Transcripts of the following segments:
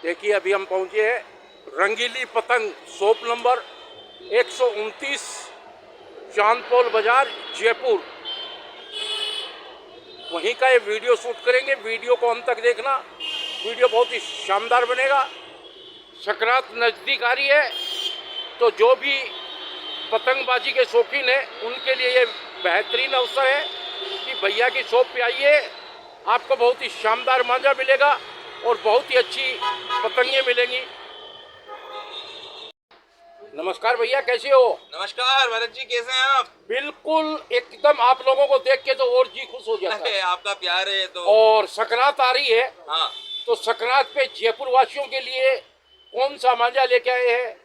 देखिए अभी हम पहुंचे हैं रंगीली पतंग शॉप नंबर 129 चांदपोल बाजार जयपुर। वहीं का ये वीडियो शूट करेंगे। वीडियो को अंत तक देखना, वीडियो बहुत ही शानदार बनेगा। संक्रांत नज़दीक आ रही है तो जो भी पतंगबाजी के शौकीन हैं उनके लिए ये बेहतरीन अवसर है कि भैया की शॉप पे आइए। आपको बहुत ही शानदार मजा मिलेगा और बहुत ही अच्छी पतंगें मिलेंगी। नमस्कार भैया, कैसे हो? नमस्कार भरत जी, कैसे हैं आप? बिल्कुल एकदम, आप लोगों को देख के तो और जी खुश हो जाता अरे है। आपका प्यार है तो। और संक्रांत आ रही है हाँ, तो संक्रांत पे जयपुर वासियों के लिए कौन सा मांझा लेके आए हैं,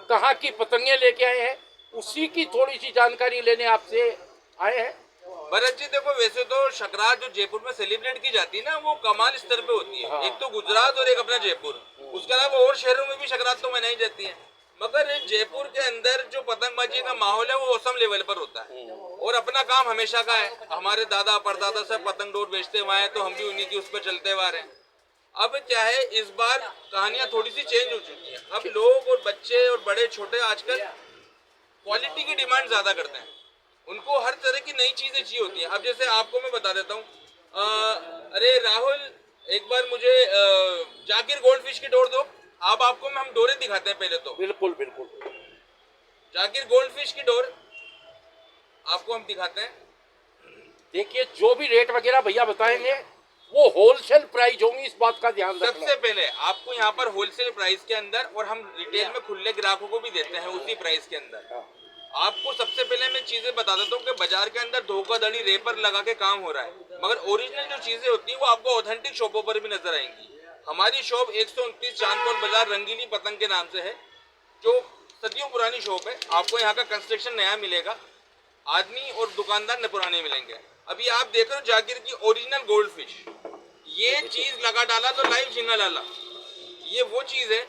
कहाँ की पतंगे लेके आए हैं, उसी की थोड़ी सी जानकारी लेने आपसे आए हैं। भरत जी देखो, वैसे तो संक्रांत जो जयपुर में सेलिब्रेट की जाती है ना, वो कमाल स्तर पे होती है। हाँ। एक तो गुजरात और एक अपना जयपुर, उसके अलावा और शहरों में भी संक्रांत तो मनाई जाती है, मगर जयपुर के अंदर जो पतंगबाजी का माहौल है वो औसम लेवल पर होता है। और अपना काम हमेशा का है, हमारे दादा परदादा सब पतंग डोर बेचते हुए हैं तो हम भी उन्हीं की उस पर चलते हुए आ रहे हैं। अब क्या है, इस बार कहानियां थोड़ी सी चेंज हो चुकी हैं। अब लोग और बच्चे और बड़े छोटे आजकल क्वालिटी की डिमांड ज्यादा करते हैं। उनको हर तरह की नई चीजें चाहिए होती हैं। अब जैसे आपको मैं बता देता हूँ, अरे राहुल, एक बार मुझे जाकिर गोल्ड फिश की डोर दो। अब आपको हम डोरे दिखाते हैं पहले तो। बिल्कुल बिल्कुल। जाकिर गोल्ड फिश की डोर आपको हम दिखाते हैं। देखिए जो भी रेट वगैरह भैया बताएंगे वो होलसेल प्राइस होंगी, इस बात का ध्यान रखना। सबसे पहले आपको यहाँ पर होलसेल प्राइस के अंदर, और हम रिटेल में खुले ग्राहकों को भी देते हैं उसी प्राइस के अंदर। आपको सबसे पहले मैं चीजें बता देता हूँ कि बाजार के अंदर धोखाधड़ी रेपर लगा के काम हो रहा है, मगर ओरिजिनल जो चीजें होती है वो आपको ऑथेंटिक शॉपों पर भी नजर आएंगी। हमारी शॉप 129 चांदपोल बाजार रंगीली पतंग के नाम से है, जो सदियों पुरानी शॉप है। आपको यहाँ का कंस्ट्रक्शन नया मिलेगा, आदमी और दुकानदार न पुराने मिलेंगे। अभी आप देख रहे हो जाकिर की ओरिजिनल गोल्ड फिश, ये चीज लगा डाला तो लाइव झींगा डाला। ये वो चीज है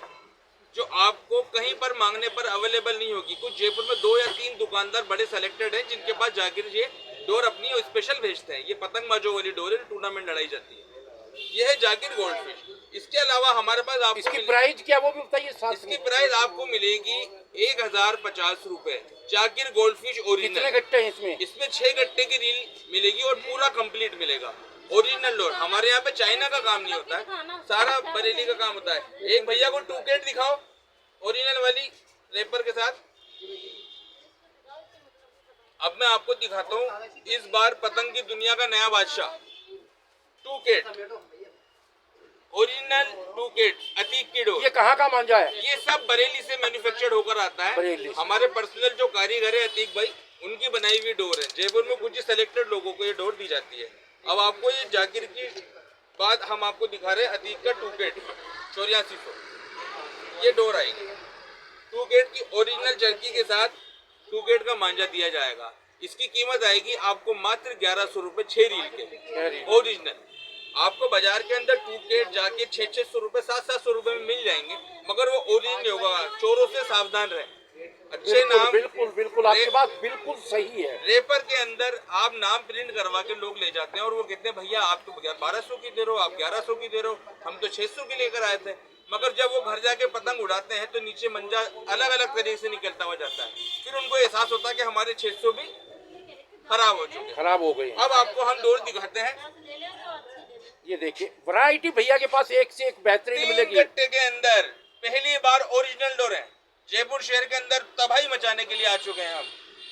जो आपको कहीं पर मांगने पर अवेलेबल नहीं होगी। कुछ जयपुर में 2 या 3 दुकानदार बड़े सेलेक्टेड हैं जिनके पास जाकर ये डोर अपनी स्पेशल भेजते हैं। ये पतंग बाजों वाली डोर है, टूर्नामेंट लड़ाई जाती है। ये है जाकिर गोल्ड फिश। इसके अलावा हमारे पास आपको इसकी प्राइस क्या वो भी बताइए साथ में। इसकी प्राइस आपको मिलेगी 1050 रुपए। Zakir gold fish original. कितने गट्टे हैं इसमें? इसमें 6 गट्टे की रील मिलेगी और पूरा कंप्लीट मिलेगा। ओरिजिनल डोर, हमारे यहाँ पे चाइना का काम नहीं होता है, सारा बरेली का काम होता है। एक भैया को टूकेट दिखाओ ओरिजिनल वाली रेपर के साथ। अब मैं आपको दिखाता हूँ इस बार पतंग की दुनिया का नया बादशाह टूकेट, ओरिजिनल टूकेट अतीक की डोर। ये कहाँ का मांझा है? ये सब बरेली से मैन्युफैक्चर्ड होकर आता है। हमारे पर्सनल जो कारीगर है अतीक भाई, उनकी बनाई हुई डोर है। जयपुर में कुछ सेलेक्टेड लोगों को ये डोर दी जाती है। अब आपको ये जाकिर की बाद हम आपको दिखा रहे हैं अतीक का टूकेट 8400। ये डोर आएगी टूकेट की ओरिजिनल चरखी के साथ, टूकेट का मांझा दिया जाएगा। इसकी कीमत आएगी आपको मात्र 1100 रुपए 6 रील के ओरिजिनल। आपको बाजार के अंदर टूकेट जाके 600 रुपए 700 रुपए में मिल जाएंगे, मगर वो ओरिजिनल होगा। चोरों से सावधान रहे। अच्छे नाम, बिल्कुल बिल्कुल, आपकी बात बिल्कुल सही है। रेपर के अंदर आप नाम प्रिंट करवा के लोग ले जाते हैं और वो कहते हैं भैया आप तो 1200 की दे रहे हो, आप 1100 की दे रहे हो, हम तो 600 की लेकर आए थे। मगर जब वो घर जाके पतंग उड़ाते हैं तो नीचे मंजा अलग अलग तरीके से निकलता हुआ जाता है। फिर उनको एहसास होता है कि हमारे 600 भी खराब हो चुके, खराब हो गई। अब आपको हम डोर दिखाते हैं। ये देखिए वैरायटी भैया के पास एक से एक बेहतरीन मिलेगी। गट्टे के अंदर पहली बार ओरिजिनल डोर है। जयपुर शहर के अंदर तबाही मचाने के लिए आ चुके हैं हम।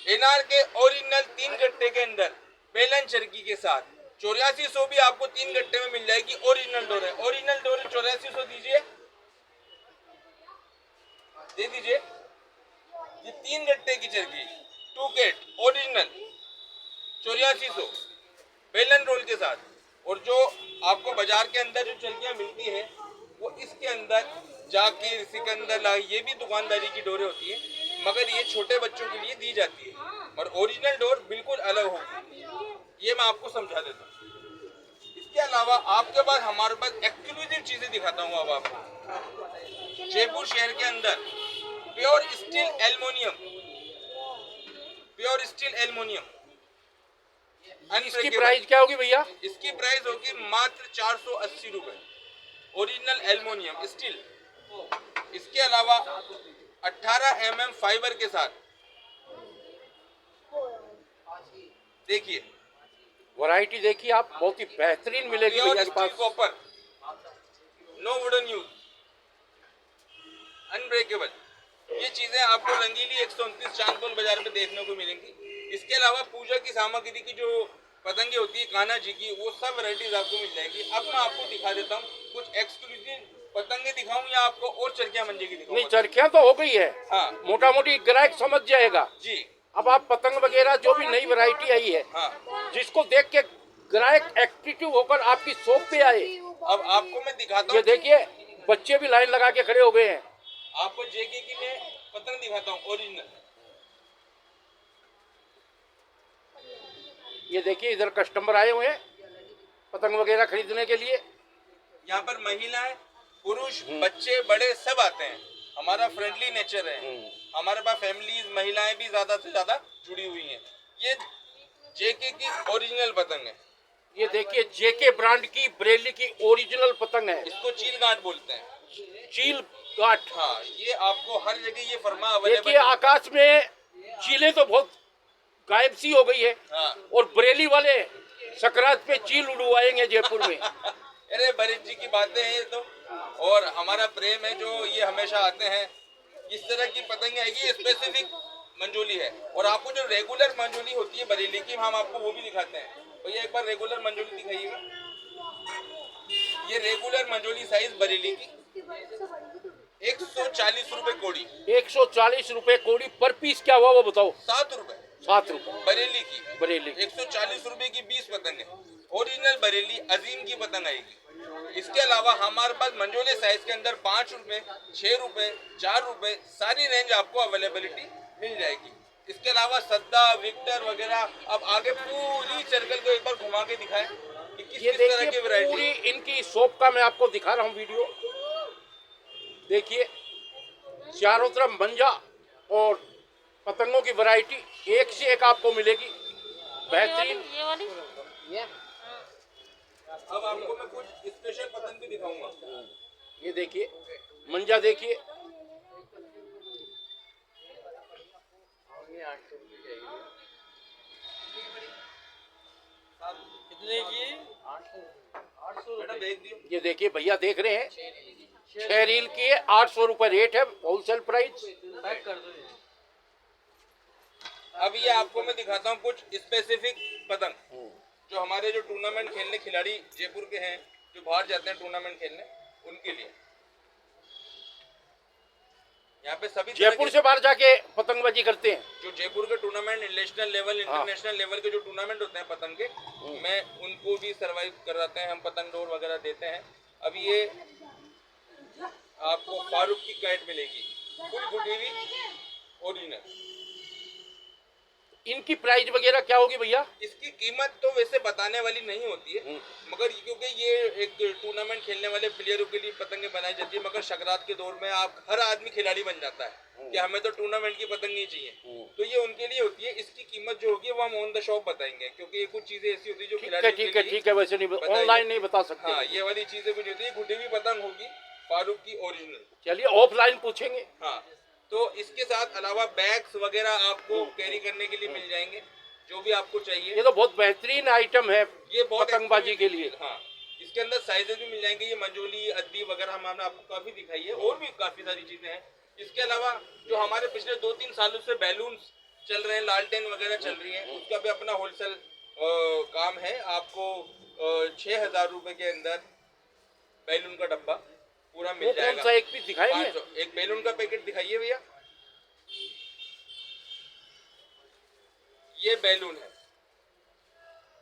एनआर के ओरिजिनल 3 गट्टे के अंदर बेलन चरकी के साथ 8400 भी आपको 3 गट्टे में मिल जाएगी। ओरिजिनल डोर है, ओरिजिनल डोर 8400 दीजिए, दे दीजिए। ये 3 गट्टे की चरकी टूकेट ओरिजिनल 8400 बेलन रोल के साथ। और जो आपको बाजार के अंदर जो चरकियां मिलती है वो इसके अंदर जाकिर, सिकंदर, ये भी दुकानदारी की डोरें होती है, मगर ये छोटे बच्चों के लिए दी जाती है। और ओरिजिनल डोर बिल्कुल अलग होगी, ये मैं आपको समझा देता हूँ। इसके अलावा आपके पास हमारे पास एक्सक्लूसिव चीजें दिखाता हूँ अब आपको। जयपुर शहर के अंदर pure steel aluminium, pure steel aluminium. इसकी प्राइस क्या होगी भैया? इसकी प्राइस होगी मात्र 480 रुपए। Original aluminium steel. इसके अलावा 18 mm फाइबर के साथ देखिए वैरायटी देखिए आप, बहुत ही बेहतरीन मिलेगी भैया प्योर के स्टील पास। Copper, no wooden use, unbreakable. ये चीजें आपको रंगीली 129 चांदपोल बाजार में देखने को मिलेंगी। इसके अलावा पूजा की सामग्री की जो पतंगे होती है कान्हा जी की, वो सब वैरायटीज आपको मिल जाएगी। अब मैं आपको दिखा देता हूँ कुछ एक्सक्लूसिव पतंगे दिखाऊं या आपको और चरखियां मंजे की दिखाऊं? नहीं, चरखियां तो हो गई है, हाँ मोटा मोटी ग्राहक समझ जाएगा। जी। अब आप पतंग वगैरह जो भी नई वैरायटी आई है, हाँ जिसको देख के ग्राहक एक्टिव होकर आपकी शॉप पे आए। अब आपको मैं दिखाता ये हूँ, देखिए बच्चे भी लाइन लगा के खड़े हो गए हैं। आपको जेके की मैं पतंग दिखाता हूँ ओरिजिनल। ये देखिए इधर कस्टमर आए हुए हैं पतंग वगैरह खरीदने के लिए। यहाँ पर महिलाएं, पुरुष, बच्चे, बड़े सब आते हैं। हमारा फ्रेंडली नेचर है। हमारे पास फैमिलीज, महिलाएं भी ज्यादा से ज्यादा जुड़ी हुई हैं। ये जेके की ओरिजिनल पतंग है। ये देखिए जेके ब्रांड की बरेली की ओरिजिनल पतंग है, इसको चील गांठ बोलते हैं। चील गांठ। हाँ, ये आपको हर जगह ये फरमा देखिए अवेलेबल। आकाश में चीलें तो बहुत गायब सी हो गई है, हाँ और बरेली वाले सकरात पे चील उड़वाएंगे जयपुर में। अरे बरीद जी की बातें हैं ये तो, और हमारा प्रेम है जो ये हमेशा आते हैं। इस तरह की पतंग आएगी, स्पेसिफिक मंजोली है। और आपको जो रेगुलर मंजोली होती है बरेली की, हम आपको वो भी दिखाते हैं। भैया एक बार रेगुलर मंजोली दिखाइएगा। ये रेगुलर मंजोली साइज बरेली की 140 रुपए कोड़ी। 140 रुपए कोड़ी पर पीस क्या हुआ वो बताओ? 7 रुपए 7 रुपए बरेली की। बरेली 140 रुपए की 20 पतंग है। ओरिजिनल बरेली अजीम की पतंग आएगी। इसके अलावा हमारे पास मंजोले साइज के अंदर 5 रुपए, 6 रुपए, 4 रुपए, सारी रेंज आपको अवेलेबिलिटी मिल जाएगी। इसके अलावा सद्दा, विक्टर वगैरह। अब आगे पूरी सर्कल को एक बार घुमा के दिखाएं कि किस ये किस तरह की देखिए वैरायटी। पूरी इनकी शॉप का मैं आपको दिखा रहा हूँ वीडियो। देखिए चारों तरफ मंजा और पतंगों की वैरायटी एक से एक आपको मिलेगी, बेहतरीन। ये वाली अब आपको मैं कुछ स्पेशल पतंग भी दिखाऊंगा। ये देखिए मंजा देखिए, कितने की? बेटा देख दियो। ये देखिए भैया देख रहे हैं 6 रील की 800 रुपए रेट है, होलसेल प्राइस। पैक कर दो ये। अब ये आपको मैं दिखाता हूँ कुछ स्पेसिफिक पतंग जो हमारे जो टूर्नामेंट खेलने खिलाड़ी जयपुर के हैं, जो बाहर जाते हैं टूर्नामेंट खेलने, उनके लिए। यहाँ पे सभी तरह जयपुर के- से बाहर जाके पतंगबाजी करते हैं। जो जयपुर के tournament, national level, international level के जो टूर्नामेंट होते हैं पतंग के, मैं उनको भी सरवाइव कराते हैं। हम पतंग डोर वगैरह देते हैं। अब ये आपको फारूक की कैट मिलेगी, फुल फुटी हुई ओरिजिनल। इनकी प्राइस वगैरह क्या होगी भैया? इसकी कीमत तो वैसे बताने वाली नहीं होती है, मगर क्योंकि ये एक टूर्नामेंट खेलने वाले प्लेयरों के लिए पतंगे बनाई जाती है। मगर शकरात के दौर में आप हर आदमी खिलाड़ी बन जाता है कि हमें तो टूर्नामेंट की पतंग ही चाहिए, तो ये उनके लिए होती है। इसकी कीमत जो होगी वो हम ऑन द शॉप बताएंगे, क्योंकि ये कुछ चीजें ऐसी होती है जो खिलाड़ी ठीक है वैसे नहीं, ऑनलाइन नहीं बता सकते। हाँ, ये वाली चीजें कुछ होती है। गुड्डी हुई पतंग होगी फारूक की ओरिजिनल। चलिए ऑफलाइन पूछेंगे। हाँ, तो इसके साथ अलावा बैग्स वगैरह आपको कैरी करने के लिए मिल जाएंगे, जो भी आपको चाहिए। ये तो बहुत बेहतरीन आइटम है ये बहुत पतंगबाजी के लिए। हाँ, इसके अंदर साइजेस भी मिल जाएंगे। ये मंजोली, अद्दी वगैरह हमने आपको काफी दिखाई है, और भी काफी सारी चीजें हैं। इसके अलावा जो हमारे पिछले 2-3 सालों से बैलून्स चल रहे हैं, लालटेन वगैरह चल रही है, उसका भी अपना होलसेल काम है। आपको 6,000 रुपए के अंदर बैलून का डब्बा पूरा मिल वो कौन जाएगा। सा एक पीस दिखाएंगे? 500 एक बैलून का पैकेट दिखाइए भैया। ये बैलून है।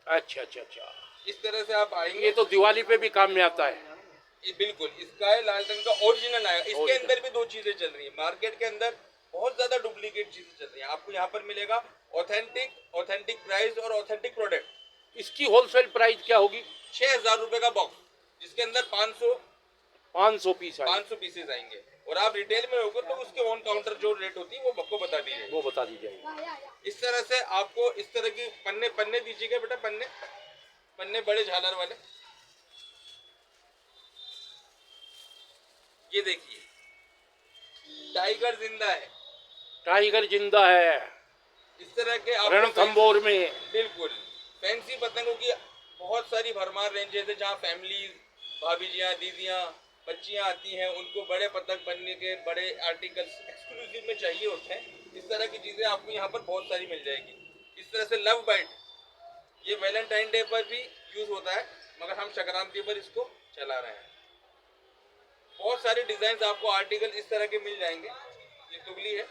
अच्छा अच्छा अच्छा, इस तरह से आप आएंगे। ये तो दिवाली पे भी काम में आता है। ये बिल्कुल इसका है, लाल रंग का ओरिजिनल आएगा। इसके Original। अंदर भी 2 चीजें चल रही है। मार्केट के अंदर बहुत ज्यादा डुप्लीकेट चीजें चल रही है। आपको यहाँ पर मिलेगा ऑथेंटिक प्राइस और ऑथेंटिक प्रोडक्ट। इसकी होलसेल प्राइस क्या होगी? 6,000 रुपए का बॉक्स, जिसके अंदर 500 पीस है। 500 पीसेज आएंगे। और आप रिटेल में होगे तो उसके ऑन काउंटर जो रेट होती है वो आपको बता दी जाएगी। वो बता दी जाएगी। इस तरह से आपको इस तरह की पन्ने दीजिएगा बेटा, पन्ने बड़े झालर वाले। ये देखिए टाइगर जिंदा है, टाइगर जिंदा है इस तरह के आपको रणथंभौर में। बिल्कुल फैंसी पतंगों की बहुत सारी भरमार रेंजेस है, जहाँ फैमिली भाभीजियाँ दीदियाँ बच्चियाँ आती हैं, उनको बड़े पतंग बनने के बड़े आर्टिकल्स एक्सक्लूसिव में चाहिए होते हैं। इस तरह की चीज़ें आपको यहाँ पर बहुत सारी मिल जाएगी। इस तरह से लव बाइट, ये वैलेंटाइन डे पर भी यूज़ होता है, मगर हम संक्रांति पर इसको चला रहे हैं। बहुत सारे डिजाइन आपको आर्टिकल इस तरह के मिल जाएंगे। ये तुगली है,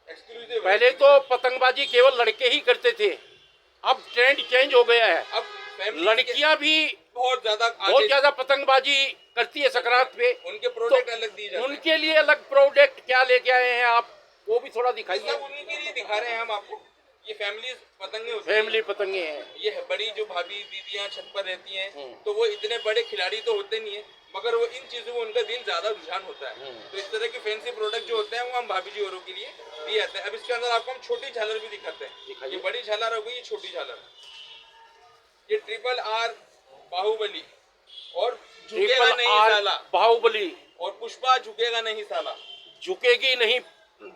एक्सक्लूसिव। पहले तो पतंगबाजी केवल लड़के ही करते थे, अब ट्रेंड चेंज हो गया है। अब फैमिली लड़कियां भी बहुत बहुत ज्यादा पतंगबाजी करती है संक्रांत पे। उनके प्रोडक्ट अलग दिए जाते हैं। उनके लिए अलग प्रोडक्ट क्या लेके आए हैं आप, वो भी थोड़ा दिखाइए। सब उन्हीं के लिए दिखा रहे हैं हम आपको। ये फैमिली पतंगे होती हैं। फैमिली पतंगे हैं। ये है बड़ी जो भाभी दीदियां छत पर रहती हैं, तो वो इतने बड़े खिलाड़ी तो होते नहीं है, मगर वो इन चीजों में उनका दिल ज्यादा रुझान होता है। तो इस तरह के फैंसी प्रोडक्ट जो होते हैं वो हम भाभी जी औरों के लिए दिए जाते हैं। अब इसके अंदर आपको हम छोटी झालर भी दिखाते हैं। ये बड़ी झालर हो गई, ये छोटी झालर। ये ट्रिपल आर बाहुबली और झुकेगा नहीं साला, बाहुबली और पुष्पा झुकेगा नहीं साला। झुकेगी नहीं,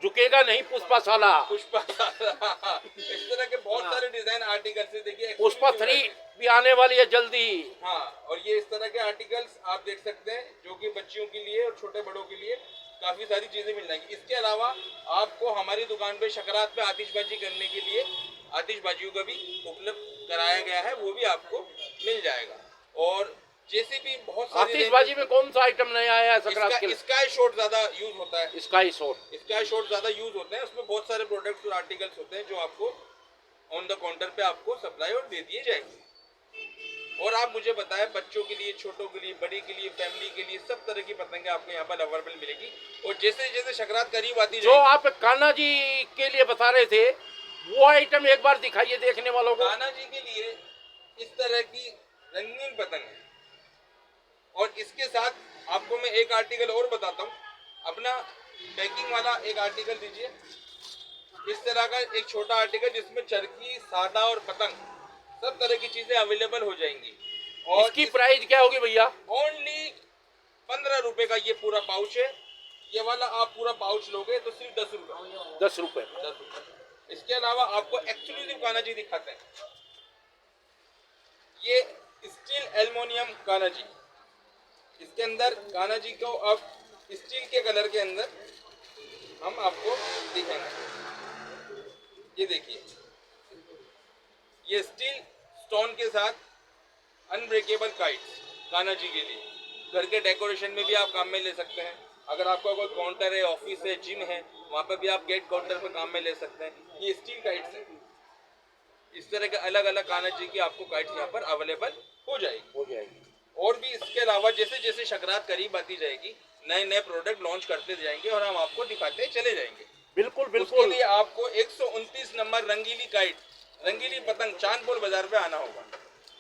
झुकेगा नहीं पुष्पा साला। पुष्पा साला इस तरह के बहुत सारे डिजाइन आर्टिकल से देखिए। पुष्पा 3 भी आने वाली है जल्दी। हाँ, और ये इस तरह के आर्टिकल्स आप देख सकते हैं, जो कि बच्चियों के लिए और छोटे बड़ों के लिए काफी सारी चीजें मिल जाएंगी। इसके अलावा आपको हमारी दुकान पे संक्रांत पे आतिशबाजी करने के लिए आतिशबाजियों का भी उपलब्ध कराया गया है, वो भी आपको मिल जाएगा। और जैसे भी बहुत सारी आतिशबाजी में कौन सा आइटम नया आया है संक्रांत के लिए? स्काई शॉट ज्यादा यूज होता है। स्काई शॉट ज्यादा यूज होते हैं। उसमें बहुत सारे प्रोडक्ट्स और आर्टिकल्स होते हैं जो आपको ऑन द काउंटर पे आपको सप्लाई और दे दिए जाएंगे। और आप मुझे बताएं, बच्चों के लिए, छोटों के लिए, बड़ी के लिए, फैमिली के लिए, सब तरह की पतंगे आपको यहाँ पर अवेलेबल मिलेगी। और जैसे जैसे संक्रांत करीब आती जो आप कान्हा जी के लिए बता रहे थे, वो आइटम एक बार दिखाइए देखने वालों को। कान्हा जी के लिए इस तरह की रंगीन पतंग है। और इसके साथ आपको मैं एक आर्टिकल और बताता हूँ। अपना पैकिंग वाला एक आर्टिकल दीजिए, इस तरह का एक छोटा आर्टिकल जिसमें चरखी, सादा और पतंग सब तरह की चीजें अवेलेबल हो जाएंगी। और इसकी प्राइस क्या होगी भैया? ओनली 15 रुपए का ये पूरा पाउच है। ये वाला आप पूरा पाउच लोगे तो सिर्फ 10 रुपए। 10 रुपए। 10 रुपए। इसके अलावा आपको एक्सक्लूसिव कान्हा जी दिखाते हैं। ये स्टील एल्युमिनियम कान्हा जी, इसके अंदर कान्हा जी को अब स्टील के कलर के अंदर हम आपको दिखाएंगे। ये देखिए, ये स्टील स्टोन के साथ अनब्रेकेबल काइट्स कान्हा जी के लिए घर के डेकोरेशन में भी आप काम में ले सकते हैं। अगर आपका कोई काउंटर है, ऑफिस है, जिम है, वहाँ पर भी आप गेट काउंटर पर काम में ले सकते हैं। ये स्टील काइट्स है। इस तरह के अलग अलग कान्हा जी की आपको काइट्स यहाँ पर अवेलेबल हो जाएगी। और भी इसके अलावा जैसे जैसे संक्रांत करीब आती जाएगी, नए नए प्रोडक्ट लॉन्च करते जाएंगे और हम आपको दिखाते चले जाएंगे। बिल्कुल बिल्कुल। उसके लिए आपको 129 नंबर रंगीली काइट, रंगीली पतंग, चांदपुर बाजार पे आना होगा।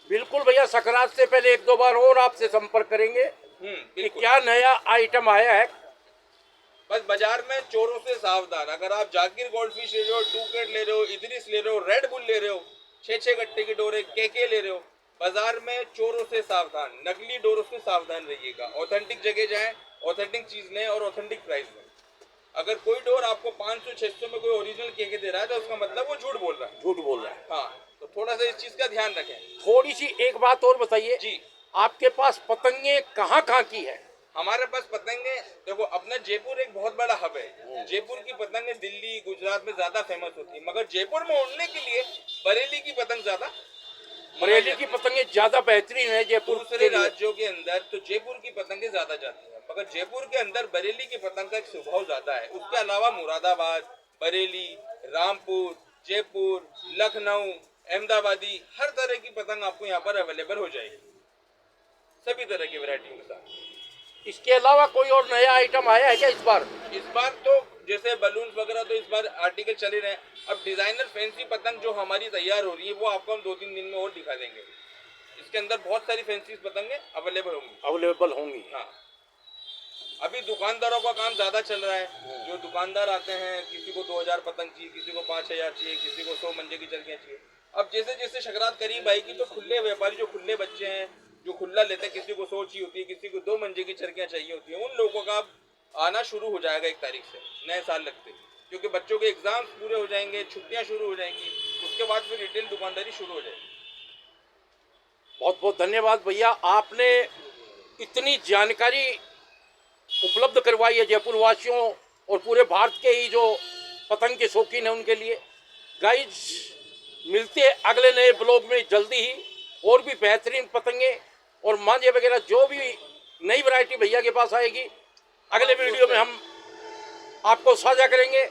बिल्कुल भैया, संक्रांत से पहले 1-2 बार और आपसे संपर्क करेंगे कि क्या नया आइटम आया है। बस बाजार में चोरों से सावधान। अगर आप जाकिर गोल्ड फिश ले रहे हो, 2 कैट ले रहे हो, इदरिस ले रहे हो, रेड बुल ले रहे हो, 6-6 गट्टे की डोरे, केके ले रहे हो, बाजार में चोरों से सावधान, नकली डोरों से सावधान रहिएगा। ऑथेंटिक जगह जाएं, ऑथेंटिक चीज लें और ऑथेंटिक प्राइस में। अगर कोई डोर आपको 500-600 में कोई ओरिजिनल केके दे रहा है तो उसका मतलब वो झूठ बोल रहा है। हाँ, तो थोड़ा सा इस चीज का ध्यान रखें। थोड़ी सी एक बात और बताइए जी, आपके पास पतंगे कहाँ कहाँ की है? हमारे पास पतंगे देखो, अपना जयपुर एक बहुत बड़ा हब है। जयपुर की पतंगे दिल्ली, गुजरात में ज्यादा फेमस होती है, मगर जयपुर में उड़ने के लिए बरेली की पतंग ज्यादा, बरेली की पतंगे ज्यादा बेहतरीन है। जयपुर दूसरे राज्यों के अंदर तो जयपुर की पतंगे ज्यादा जाती है, मगर जयपुर के अंदर बरेली की पतंग का एक स्वभाव ज्यादा है। उसके अलावा मुरादाबाद, बरेली, रामपुर, जयपुर, लखनऊ, अहमदाबादी, हर तरह की पतंग आपको यहाँ पर अवेलेबल हो जाएगी, सभी तरह की वैरायटियों के साथ। इसके अलावा कोई और नया आइटम आया है क्या इस बार? इस बार तो जैसे बलून वगैरह तो इस बार आर्टिकल चले रहे हैं। अब डिजाइनर फैंसी पतंग जो हमारी तैयार हो रही है वो आपको हम 2-3 दिन में और दिखा देंगे। इसके अंदर बहुत सारी फैंसी पतंगे अवेलेबल होंगी। हाँ, अभी दुकानदारों का काम ज्यादा चल रहा है। जो दुकानदार आते हैं, किसी को 2000 पतंग चाहिए, किसी को 5000 चाहिए, किसी को 100 मंजे की चरखियाँ चाहिए। अब जैसे जैसे संक्रांत करीब आएगी तो खुले व्यापारी, जो खुले बच्चे हैं, जो खुला लेते हैं, किसी को 100 चाहिए होती है, किसी को 2 मंजे की चरखियाँ चाहिए होती हैं, उन लोगों का अब आना शुरू हो जाएगा 1 तारीख से, नए साल लगते ही। क्योंकि बच्चों के एग्जाम पूरे हो जाएंगे, छुट्टियां शुरू हो जाएंगी, उसके बाद फिर रिटेल दुकानदारी शुरू हो जाएगी। बहुत बहुत धन्यवाद भैया, आपने इतनी जानकारी उपलब्ध करवाई है जयपुर वासियों और पूरे भारत के ही जो पतंग के शौकीन हैं उनके लिए। गाइज, मिलते हैं अगले नए ब्लॉग में जल्दी ही, और भी बेहतरीन पतंगे और मांझे वगैरह जो भी नई वैरायटी भैया के पास आएगी अगले वीडियो में हम आपको साझा करेंगे।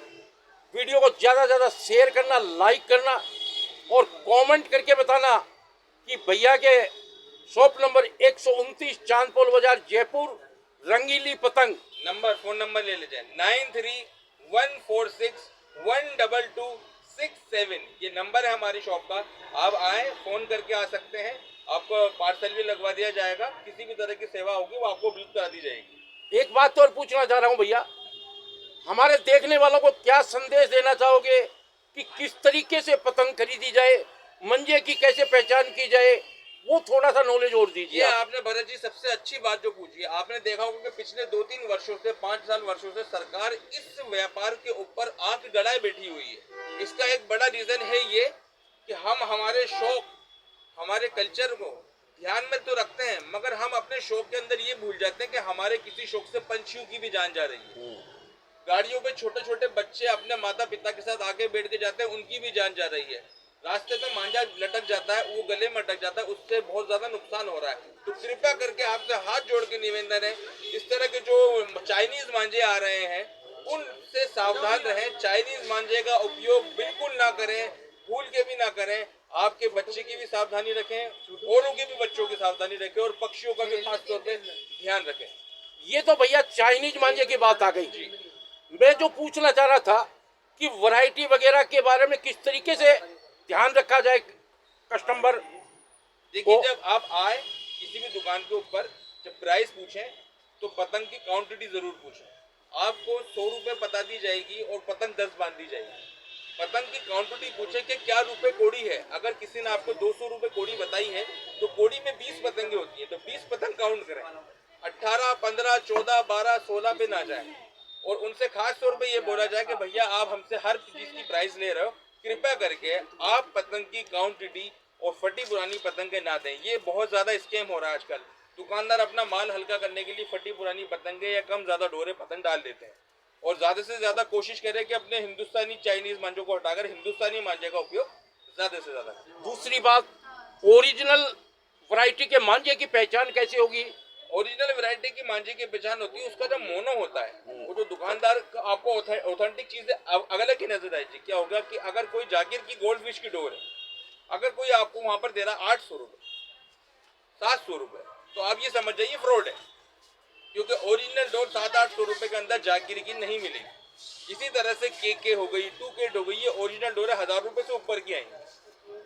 वीडियो को ज़्यादा से ज़्यादा शेयर करना, लाइक करना और कमेंट करके बताना कि भैया के शॉप नंबर 129 चांदपोल बाजार जयपुर, रंगीली पतंग। फ़ोन नंबर ले लीजिए 9314612267, ये नंबर है हमारी शॉप का। आप आए, फ़ोन करके आ सकते हैं, आपको पार्सल भी लगवा दिया जाएगा, किसी भी तरह की सेवा होगी वो आपको बिल्कुल करा दी जाएगी। एक बात तो और पूछना चाह रहा हूँ भैया, हमारे देखने वालों को क्या संदेश देना चाहोगे कि किस तरीके से पतंग खरीदी जाए, मंजे की कैसे पहचान की जाए, वो थोड़ा सा नॉलेज और दीजिए। ये आपने भरत जी सबसे अच्छी बात जो पूछी है, आपने देखा होगा कि पिछले 2-3 वर्षों से, 5 साल वर्षों से सरकार इस व्यापार के ऊपर आंख गड़ाए बैठी हुई है। इसका एक बड़ा रीजन है ये कि हम हमारे शौक, हमारे कल्चर को ध्यान में तो रखते हैं, मगर हम अपने शौक के अंदर ये भूल जाते हैं कि हमारे किसी शौक से पंछियों की भी जान जा रही है। गाड़ियों पे छोटे छोटे बच्चे अपने माता पिता के साथ आगे बैठ के जाते हैं, उनकी भी जान जा रही है। रास्ते में मांझा लटक जाता है, वो गले में अटक जाता है, उससे बहुत ज्यादा नुकसान हो रहा है। तो कृपया करके आपसे हाथ जोड़ के निवेदन है, इस तरह के जो चाइनीज मांझे आ रहे हैं उनसे सावधान रहें। चाइनीज मांझे का उपयोग बिल्कुल ना करें, भूल के भी ना करें। आपके बच्चे की भी सावधानी रखें, औरों के भी बच्चों की सावधानी रखें, और पक्षियों का भी खास तौर पे ध्यान रखें। ये तो भैया चाइनीज मांझे की बात आ गई। मैं जो पूछना चाह रहा था कि वैरायटी वगैरह के बारे में किस तरीके से ध्यान रखा जाए कस्टमर। देखिए, जब आप आए किसी भी दुकान के ऊपर, जब प्राइस पूछें तो पतंग की क्वांटिटी जरूर पूछें। आपको 100 रुपए बता दी जाएगी और पतंग 10 बांध दी जाएगी। पतंग की क्वांटिटी पूछें कि क्या रुपए कोड़ी है। अगर किसी ने आपको 200 रुपए कोड़ी बताई है तो कोड़ी में 20 पतंगे होती है, तो 20 पतंग काउंट करें, 18, 15, 14, 12, 16 पे ना जाए। और उनसे खास तौर पे ये बोला जाए कि भैया आप हमसे हर चीज की प्राइस ले रहे हो, कृपया करके आप पतंग की क्वांटिटी और फटी पुरानी पतंगे ना दें। ये बहुत ज्यादा स्कैम हो रहा है आजकल। दुकानदार अपना माल हल्का करने के लिए फटी पुरानी पतंगे या कम ज्यादा डोरे पतंग डाल देते हैं, और ज्यादा से ज्यादा कोशिश करें कि अपने हिंदुस्तानी चाइनीज मांझों को हटाकर हिंदुस्तानी मांझे का उपयोग ज्यादा से ज्यादा करें। दूसरी बात, ओरिजिनल वैरायटी के मांझे की पहचान कैसे होगी? ओरिजिनल वैरायटी की मांझे की पहचान होती है उसका जो मोनो होता है, वो जो दुकानदार आपको ऑथेंटिक चीजें अगले की नजर आएगी। क्या होगा कि अगर कोई जागीर की गोल्ड फिश की डोर है, अगर कोई आपको वहां पर दे रहा है 800 रुपए, 700 रुपए, तो आप ये समझ जाइए फ्रॉड है, क्योंकि ओरिजिनल डोर 700-800 रुपए के अंदर जागीर की नहीं मिलेगी। इसी तरह से के हो गई, 2K हो गई, ये ओरिजिनल डोर 1000 रुपए से ऊपर की आएंगी।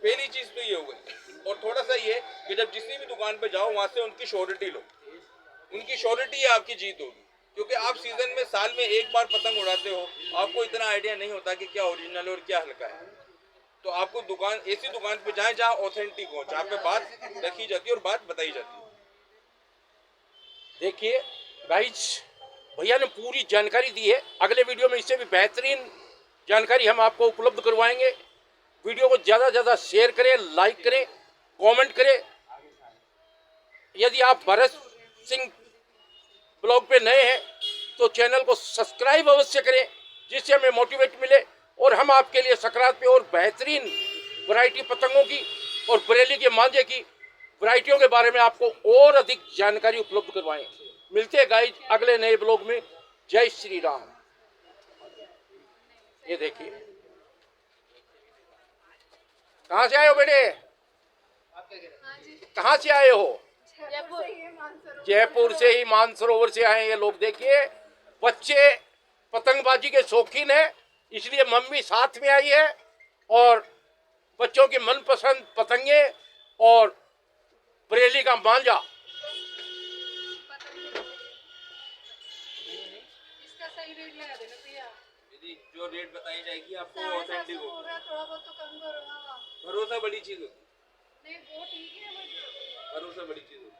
पहली चीज तो ये हो गई। और थोड़ा सा ये कि जब जिस भी दुकान पे जाओ वहां से उनकी श्योरिटी लो, उनकी श्योरिटी आपकी जीत होगी। क्योंकि आप सीजन में साल में एक बार पतंग उड़ाते हो, आपको इतना आइडिया नहीं होता कि क्या ओरिजिनल और क्या हल्का है। तो आपको दुकान, ऐसी दुकान पे जाएं जहां ऑथेंटिक हो, जहां पे बात रखी जाती है और बात बताई जाती है। देखिए गाइज, भैया ने पूरी जानकारी दी है। अगले वीडियो में इससे भी बेहतरीन जानकारी हम आपको उपलब्ध करवाएंगे। वीडियो को ज़्यादा से ज़्यादा शेयर करें, लाइक करें, कमेंट करें। यदि आप भरत सिंह ब्लॉग पे नए हैं तो चैनल को सब्सक्राइब अवश्य करें, जिससे हमें मोटिवेट मिले और हम आपके लिए सकरात पे और बेहतरीन वैरायटी पतंगों की और बरेली के मांझे की वैरायटियों के बारे में आपको और अधिक जानकारी उपलब्ध करवाएं। मिलते हैं गाइज अगले नए ब्लॉग में। जय श्री राम। ये देखिए, कहाँ से आए हो बेटे? कहाँ से आए हो? जयपुर से ही मानसरोवर से आए ये लोग। देखिए, बच्चे पतंगबाजी के शौकीन हैं, इसलिए मम्मी साथ में आई है और बच्चों की मनपसंद पतंगे और बरेली का मांझा। इसका सही रेट लगा देना भैया। यदि जो रेट बताई जाएगी आपको 750 ऑथेंटिक हो रहा है, थोड़ा बहुत तो कम करो ना। भरोसा बड़ी चीज होती नहीं वो ठीक है, है, भरोसा बड़ी चीज होती है।